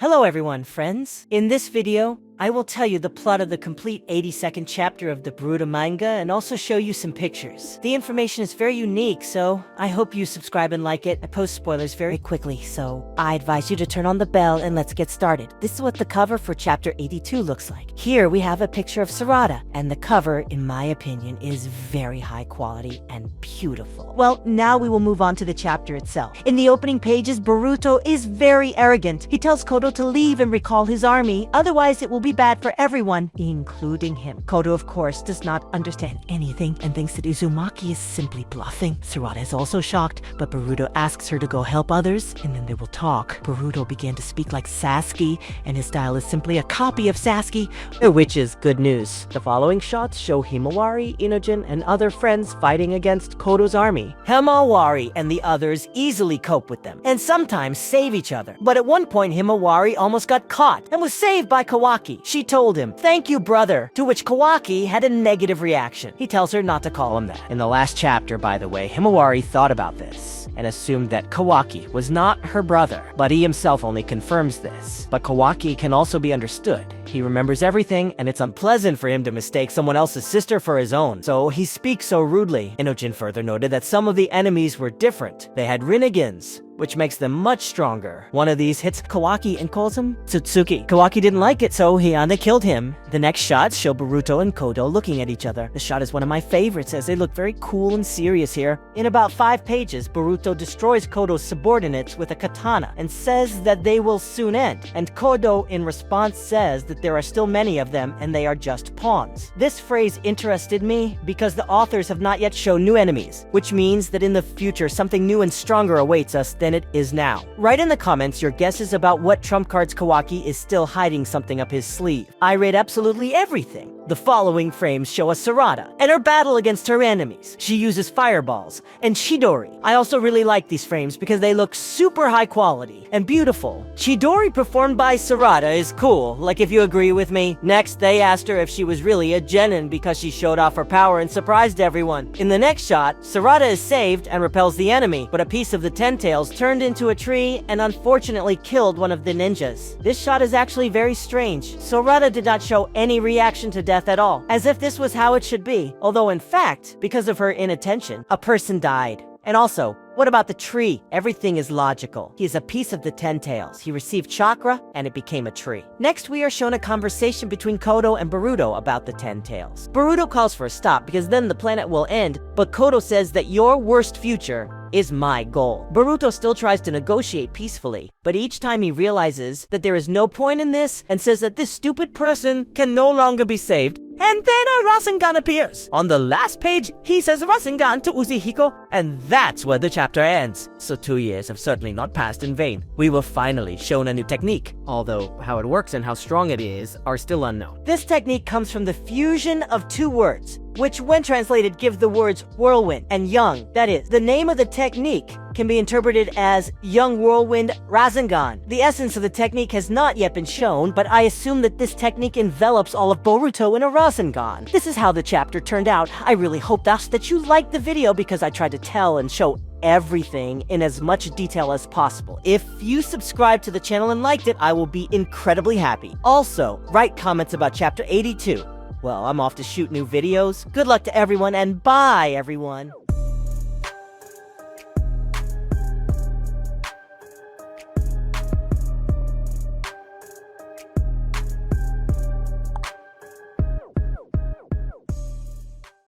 Hello everyone, friends. In this video, I will tell you the plot of the complete 82nd chapter of the Boruto manga and also show you some pictures. The information is very unique, so I hope you subscribe and like it. I post spoilers very quickly, so I advise you to turn on the bell and let's get started. This is what the cover for chapter 82 looks like. Here we have a picture of Sarada, and the cover, in my opinion, is very high quality and beautiful. Well, now we will move on to the chapter itself. In the opening pages, Boruto is very arrogant. He tells Kodo to leave and recall his army, otherwise it will be bad for everyone, including him. Kodo, of course, does not understand anything and thinks that Uzumaki is simply bluffing. Sarada is also shocked, but Boruto asks her to go help others, and then they will talk. Boruto began to speak like Sasuke, and his style is simply a copy of Sasuke, which is good news. The following shots show Himawari, Inojin, and other friends fighting against Kodo's army. Himawari and the others easily cope with them, and sometimes save each other. But at one point, Himawari almost got caught and was saved by Kawaki. She told him, "Thank you, brother," to which Kawaki had a negative reaction. He tells her not to call him that. In the last chapter, by the way, Himawari thought about this and assumed that Kawaki was not her brother, but he himself only confirms this. But Kawaki can also be understood. He remembers everything, and it's unpleasant for him to mistake someone else's sister for his own, so he speaks so rudely. Inojin further noted that some of the enemies were different. They had Rinnegan's, which makes them much stronger. One of these hits Kawaki and calls him Tsutsuki. Kawaki didn't like it, so Hiyane killed him. The next shots show Boruto and Kodo looking at each other. The shot is one of my favorites as they look very cool and serious here. In about 5 pages, Boruto destroys Kodo's subordinates with a katana and says that they will soon end. And Kodo in response says that there are still many of them and they are just pawns. This phrase interested me because the authors have not yet shown new enemies, which means that in the future something new and stronger awaits us than it is now. Write in the comments your guesses about what trump cards Kawaki is still hiding something up his sleeve. I rate absolutely everything. The following frames show us Sarada and her battle against her enemies. She uses fireballs and Chidori. I also really like these frames because they look super high quality and beautiful. Chidori performed by Sarada is cool, like if you agree with me. Next, they asked her if she was really a genin because she showed off her power and surprised everyone. In the next shot, Sarada is saved and repels the enemy, but a piece of the Ten Tails turned into a tree and unfortunately killed one of the ninjas. This shot is actually very strange. Sarada did not show any reaction to death at all, as if this was how it should be, although in fact, because of her inattention, a person died. And also, what about the tree? Everything is logical. He is a piece of the Ten Tails. He received chakra, and it became a tree. Next, we are shown a conversation between Kodo and Boruto about the Ten Tails. Boruto calls for a stop because then the planet will end, but Kodo says that your worst future is my goal. Boruto still tries to negotiate peacefully, but each time he realizes that there is no point in this and says that this stupid person can no longer be saved, and then a Rasengan appears. On the last page, he says Rasengan to Uzihiko, and that's where the chapter ends. So 2 years have certainly not passed in vain. We were finally shown a new technique, although how it works and how strong it is are still unknown. This technique comes from the fusion of 2 words, which when translated give the words whirlwind and young. That is, the name of the technique can be interpreted as Young Whirlwind Rasengan. The essence of the technique has not yet been shown, but I assume that this technique envelops all of Boruto in a Rasengan. This is how the chapter turned out. I really hope thus that you liked the video because I tried to tell and show everything in as much detail as possible. If you subscribed to the channel and liked it, I will be incredibly happy. Also, write comments about chapter 82. Well, I'm off to shoot new videos. Good luck to everyone, and bye, everyone.